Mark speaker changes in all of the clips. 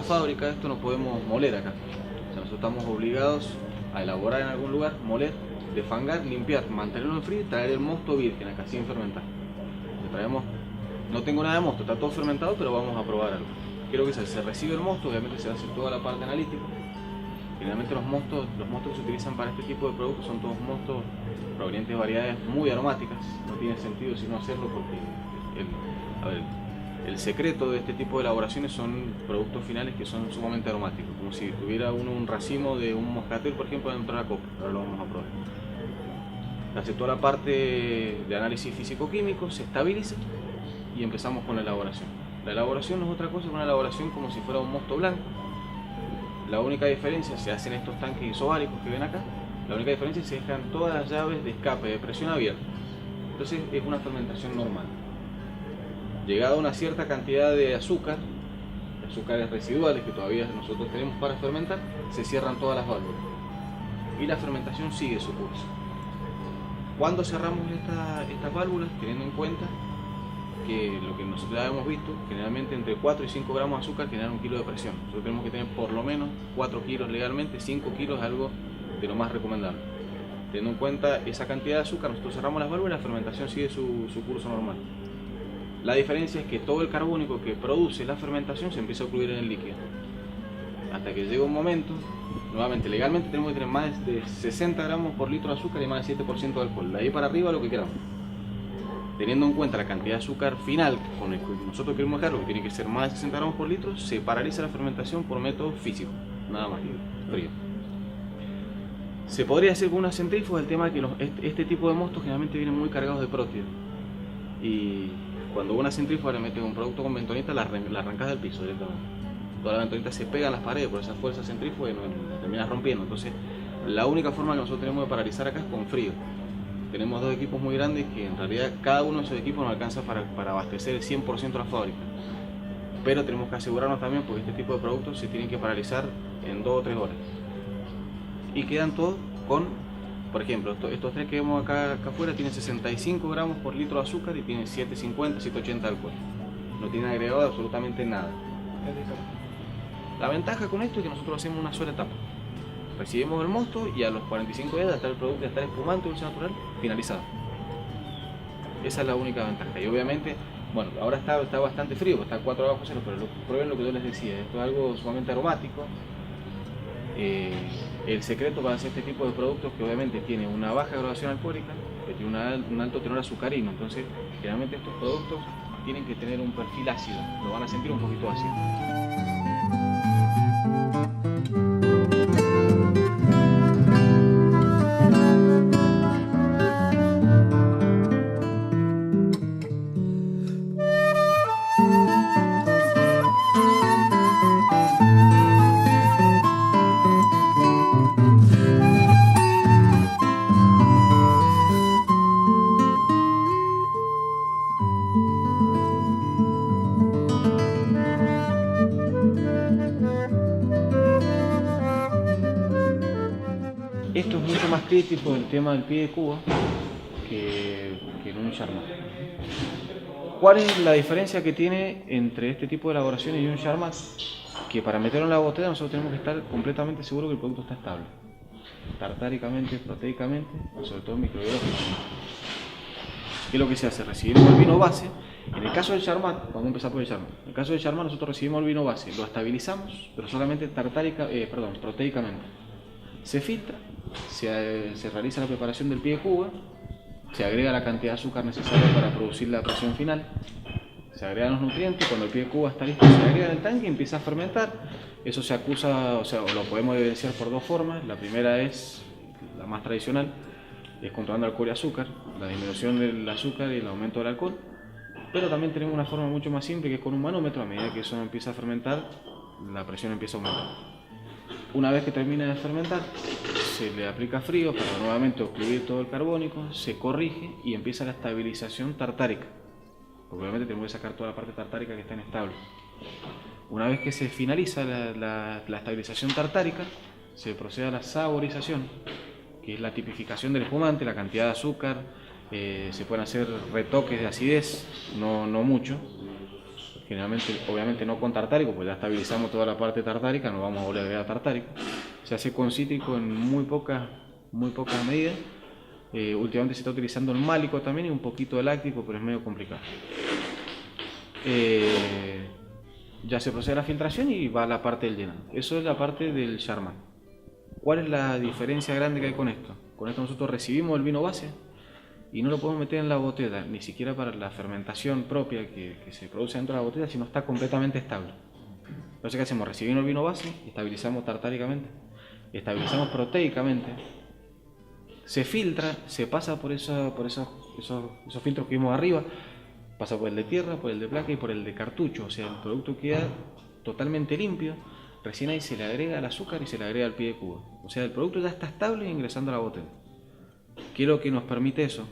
Speaker 1: una fábrica esto no podemos moler acá. O sea, nosotros estamos obligados a elaborar en algún lugar, moler, desfangar, limpiar, mantenerlo en frío y traer el mosto virgen acá, sin fermentar. Le traemos, no tengo nada de mosto, está todo fermentado, pero vamos a probar algo. Quiero que se recibe el mosto, obviamente se hace toda la parte analítica. Generalmente los mostos que se utilizan para este tipo de productos son todos mostos provenientes de variedades muy aromáticas. No tiene sentido si no hacerlo porque el secreto de este tipo de elaboraciones son productos finales que son sumamente aromáticos, como si tuviera uno un racimo de un moscatel, por ejemplo, dentro de la copa. Ahora lo vamos a probar. Hace toda la parte de análisis físico-químico, se estabiliza y empezamos con la elaboración. La elaboración no es otra cosa que una elaboración como si fuera un mosto blanco. La única diferencia, se hacen estos tanques isobáricos que ven acá, la única diferencia es que se dejan todas las llaves de escape de presión abierta. Entonces es una fermentación normal. Llegada a una cierta cantidad de azúcares residuales que todavía nosotros tenemos para fermentar, se cierran todas las válvulas y la fermentación sigue su curso. Cuando cerramos estas válvulas, teniendo en cuenta que lo que nosotros ya hemos visto, generalmente entre 4 y 5 gramos de azúcar generan 1 kilo de presión. Nosotros tenemos que tener por lo menos 4 kilos legalmente, 5 kilos es algo de lo más recomendable. Teniendo en cuenta esa cantidad de azúcar, nosotros cerramos las válvulas y la fermentación sigue su curso normal. La diferencia es que todo el carbónico que produce la fermentación se empieza a ocluir en el líquido. Hasta que llega un momento, nuevamente legalmente tenemos que tener más de 60 gramos por litro de azúcar y más de 7% de alcohol. De ahí para arriba lo que queramos. Teniendo en cuenta la cantidad de azúcar final con el que nosotros queremos dejarlo, que tiene que ser más de 60 gramos por litro, se paraliza la fermentación por método físico, nada más, frío. Se podría hacer con una centrífuga, el tema es que este tipo de mostos generalmente vienen muy cargados de prótein. Y cuando una centrífuga le metes un producto con bentonita, la arrancas del piso directamente. Toda la bentonita se pega en las paredes por esa fuerza centrífuga y la terminas rompiendo. Entonces, la única forma que nosotros tenemos de paralizar acá es con frío. Tenemos dos equipos muy grandes que en realidad cada uno de esos equipos nos alcanza para abastecer el 100% de la fábrica. Pero tenemos que asegurarnos también porque este tipo de productos se tienen que paralizar en 2 o 3 horas. Y quedan todos con, por ejemplo, estos tres que vemos acá afuera tienen 65 gramos por litro de azúcar y tienen 750, 780 de alcohol. No tienen agregado absolutamente nada. La ventaja con esto es que nosotros hacemos una sola etapa. Recibimos el mosto y a los 45 días está el producto, está espumante, dulce natural, finalizado. Esa es la única ventaja. Y obviamente, bueno, ahora está bastante frío, está a 4 grados bajo cero, pero prueben lo que yo les decía, esto es algo sumamente aromático. El secreto para hacer este tipo de productos que obviamente tiene una baja graduación alcohólica, que tiene un alto tenor azucarino, entonces generalmente estos productos tienen que tener un perfil ácido, lo van a sentir un poquito ácido. Esto es mucho más crítico el tema del pie de cuba que en un Charmat. ¿Cuál es la diferencia que tiene entre este tipo de elaboraciones y un Charmat? Que para meterlo en la botella nosotros tenemos que estar completamente seguros que el producto está estable, tartáricamente, proteicamente, sobre todo microbiológicamente. ¿Qué es lo que se hace? Recibimos el vino base. En el caso del Charmat, vamos a empezar por el Charmat. En el caso del Charmat nosotros recibimos el vino base, lo estabilizamos, pero solamente proteicamente. Se filtra, se realiza la preparación del pie de cuba, se agrega la cantidad de azúcar necesaria para producir la presión final, se agregan los nutrientes, cuando el pie de cuba está listo se agrega en el tanque y empieza a fermentar. Eso se acusa, o lo podemos evidenciar por 2 formas. La primera es, la más tradicional, es controlando alcohol y azúcar, la disminución del azúcar y el aumento del alcohol. Pero también tenemos una forma mucho más simple que es con un manómetro. A medida que eso empieza a fermentar, la presión empieza a aumentar. Una vez que termina de fermentar, se le aplica frío para nuevamente ocluir todo el carbónico, se corrige y empieza la estabilización tartárica. Porque obviamente tenemos que sacar toda la parte tartárica que está inestable. Una vez que se finaliza la estabilización tartárica, se procede a la saborización, que es la tipificación del espumante, la cantidad de azúcar, se pueden hacer retoques de acidez, no mucho. generalmente, obviamente no con tartárico, pues ya estabilizamos toda la parte tartárica, no vamos a volver a agregar tartárico. Se hace con cítrico en muy pocas medidas. Últimamente se está utilizando el málico también y un poquito de láctico, pero es medio complicado. Ya se procede a la filtración y va a la parte del llenado. Eso es la parte del Charmat. ¿Cuál es la diferencia grande que hay con esto? Con esto nosotros recibimos el vino base y no lo podemos meter en la botella, ni siquiera para la fermentación propia que se produce dentro de la botella, sino está completamente estable. Entonces, ¿qué hacemos? Recibimos el vino base, estabilizamos tartáricamente, estabilizamos proteicamente, se filtra, se pasa por esos filtros que vimos arriba, pasa por el de tierra, por el de placa y por el de cartucho, o sea, el producto queda totalmente limpio. Recién ahí se le agrega el azúcar y se le agrega el pie de cuba. O sea, el producto ya está estable ingresando a la botella. ¿Qué es lo que nos permite eso?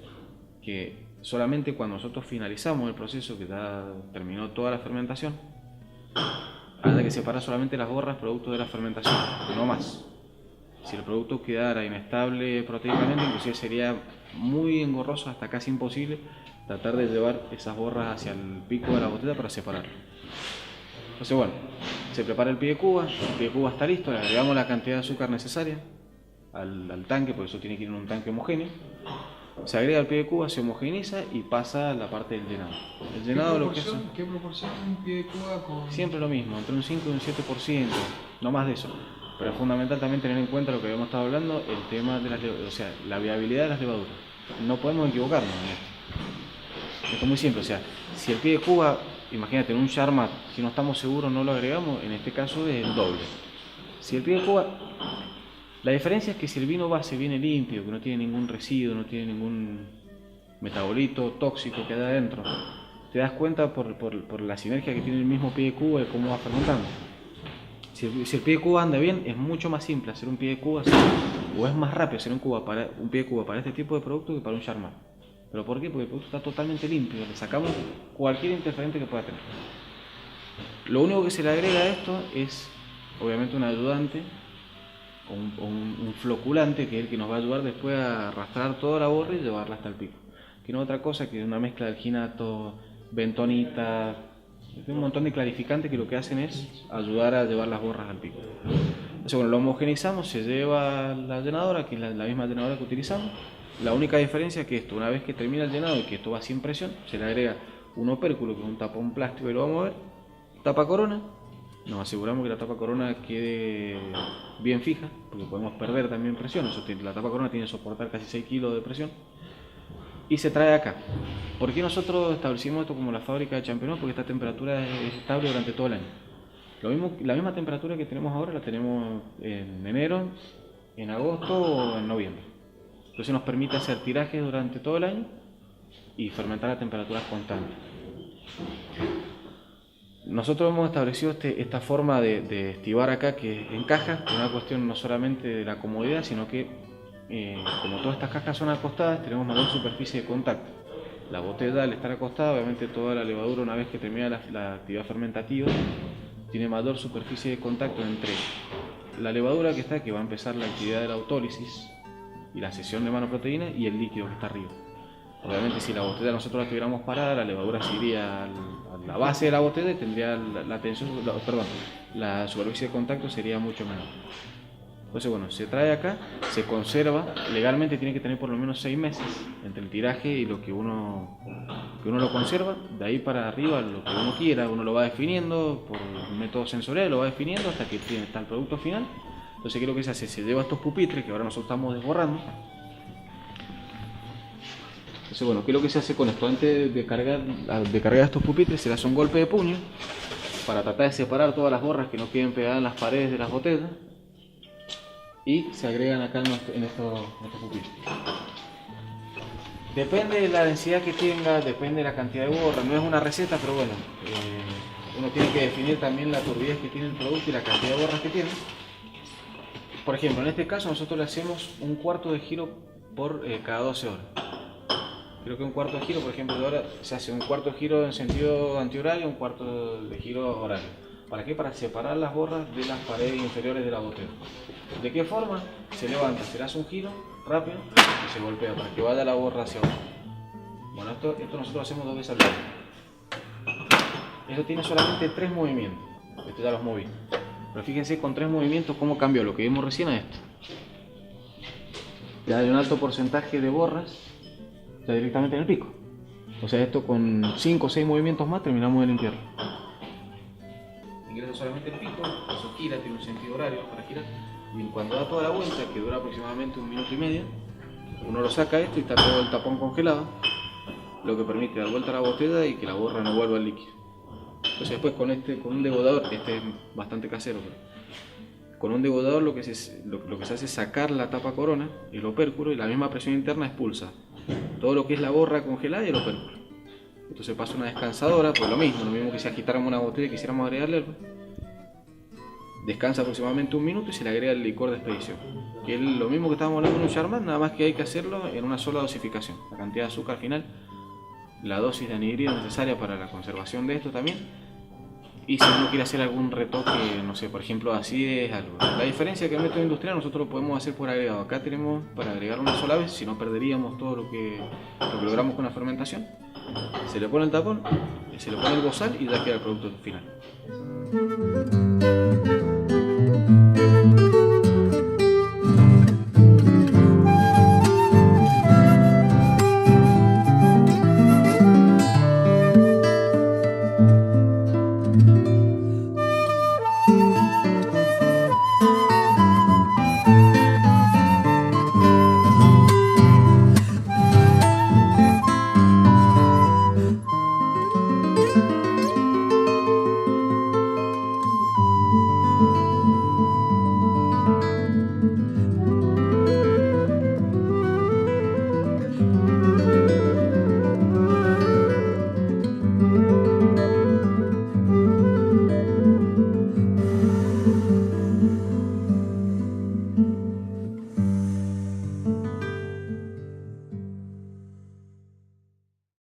Speaker 1: Que solamente cuando nosotros finalizamos el proceso, que ya terminó toda la fermentación, haya que separar solamente las borras producto de la fermentación, no más. Si el producto quedara inestable proteicamente, inclusive sería muy engorroso, hasta casi imposible, tratar de llevar esas borras hacia el pico de la botella para separarlo. Entonces, bueno, se prepara el pie de cuba está listo, le agregamos la cantidad de azúcar necesaria al tanque, porque eso tiene que ir en un tanque homogéneo. Se agrega el pie de cuba, se homogeneiza y pasa a la parte del llenado. El llenado lo que hace...
Speaker 2: ¿Qué proporción un pie de cuba con...?
Speaker 1: Siempre lo mismo, entre un 5 y un 7%, no más de eso. Pero es fundamental también tener en cuenta lo que habíamos estado hablando, el tema de la viabilidad de las levaduras. No podemos equivocarnos en esto. Esto es muy simple, o sea, si el pie de cuba, imagínate, en un Charmat, si no estamos seguros no lo agregamos, en este caso es el doble. Si el pie de cuba, la diferencia es que si el vino base viene limpio, que no tiene ningún residuo, no tiene ningún metabolito tóxico que hay adentro, te das cuenta por la sinergia que tiene el mismo pie de cuba y cómo va fermentando. Si el pie de cuba anda bien, es mucho más simple hacer un pie de cuba, o es más rápido hacer un pie de cuba para este tipo de producto que para un Charmat. ¿Pero por qué? Porque el producto está totalmente limpio, le sacamos cualquier interferente que pueda tener. Lo único que se le agrega a esto es, obviamente, un ayudante o un floculante, que es el que nos va a ayudar después a arrastrar toda la borra y llevarla hasta el pico. Que no es otra cosa que una mezcla de alginato, bentonita, un montón de clarificantes que lo que hacen es ayudar a llevar las borras al pico. Entonces, bueno, lo homogeneizamos, se lleva a la llenadora, que es la misma llenadora que utilizamos. La única diferencia es que esto, una vez que termina el llenado y que esto va sin presión, se le agrega un opérculo, que es un tapón plástico y lo vamos a ver, tapa corona, nos aseguramos que la tapa corona quede bien fija, porque podemos perder también presión, la tapa corona tiene que soportar casi 6 kilos de presión, y se trae acá. ¿Por qué nosotros establecimos esto como la fábrica de Champenois? Porque esta temperatura es estable durante todo el año. La misma temperatura que tenemos ahora la tenemos en enero, en agosto o en noviembre. Entonces nos permite hacer tirajes durante todo el año y fermentar a temperaturas constantes. Nosotros hemos establecido esta forma de estivar acá que encaja, es una cuestión no solamente de la comodidad, sino que como todas estas cajas son acostadas, tenemos mayor superficie de contacto. La botella, al estar acostada, obviamente toda la levadura, una vez que termina la actividad fermentativa, tiene mayor superficie de contacto entre la levadura que va a empezar la actividad de la autólisis y la sesión de manoproteína y el líquido que está arriba. Obviamente, si la botella nosotros la tuviéramos parada, la levadura se iría a la base de la botella y tendría la superficie de contacto sería mucho menor. Entonces, bueno, se trae acá, se conserva, legalmente tiene que tener por lo menos 6 meses entre el tiraje y lo que uno lo conserva. De ahí para arriba, lo que uno quiera, uno lo va definiendo por un método sensorial, lo va definiendo hasta que está el producto final. Entonces, ¿qué es lo que se hace? Se lleva estos pupitres que ahora nosotros estamos desborrando. Entonces, bueno, ¿qué es lo que se hace con esto? Antes de cargar estos pupitres, se le hace un golpe de puño para tratar de separar todas las borras que no queden pegadas en las paredes de las botellas. Y se agregan acá en estos pupitres. Depende de la densidad que tenga, depende de la cantidad de borra. No es una receta, pero bueno, uno tiene que definir también la turbidez que tiene el producto y la cantidad de borras que tiene. Por ejemplo, en este caso nosotros le hacemos un cuarto de giro por cada 12 horas. Creo que un cuarto de giro, por ejemplo, de hora se hace un cuarto de giro en sentido antihorario y un cuarto de giro horario. ¿Para qué? Para separar las borras de las paredes inferiores de la botella. ¿De qué forma? Se levanta, se le hace un giro rápido y se golpea para que vaya la borra hacia abajo. Bueno, esto nosotros lo hacemos 2 veces al día. Esto tiene solamente 3 movimientos. Esto ya los moví. Pero fíjense con 3 movimientos cómo cambió lo que vimos recién a esto. Ya hay un alto porcentaje de borras ya directamente en el pico. O sea, esto con 5 o 6 movimientos más terminamos de limpiarlo. Ingresa solamente el pico, eso gira, tiene un sentido horario para girar. Y cuando da toda la vuelta, que dura aproximadamente 1 minuto y medio, uno lo saca esto y está todo el tapón congelado, lo que permite dar vuelta a la botella y que la borra no vuelva al líquido. Entonces después con un degodador, este es bastante casero, pero con un degodador lo que se hace es sacar la tapa corona, el opérculo, y la misma presión interna expulsa todo lo que es la borra congelada y el opérculo. Entonces pasa una descansadora, pues lo mismo que si agitáramos una botella y quisiéramos agregarle algo. Descansa aproximadamente 1 minuto y se le agrega el licor de expedición, que es lo mismo que estábamos hablando en un Charmat, nada más que hay que hacerlo en una sola dosificación. La cantidad de azúcar final, la dosis de anhídrido necesaria para la conservación de esto también, y si uno quiere hacer algún retoque, no sé, por ejemplo acidez, algo. La diferencia es que el método industrial nosotros lo podemos hacer por agregado. Acá tenemos para agregar una sola vez, si no perderíamos todo lo que logramos con la fermentación. Se le pone el tapón, se le pone el bozal y ya queda el producto final.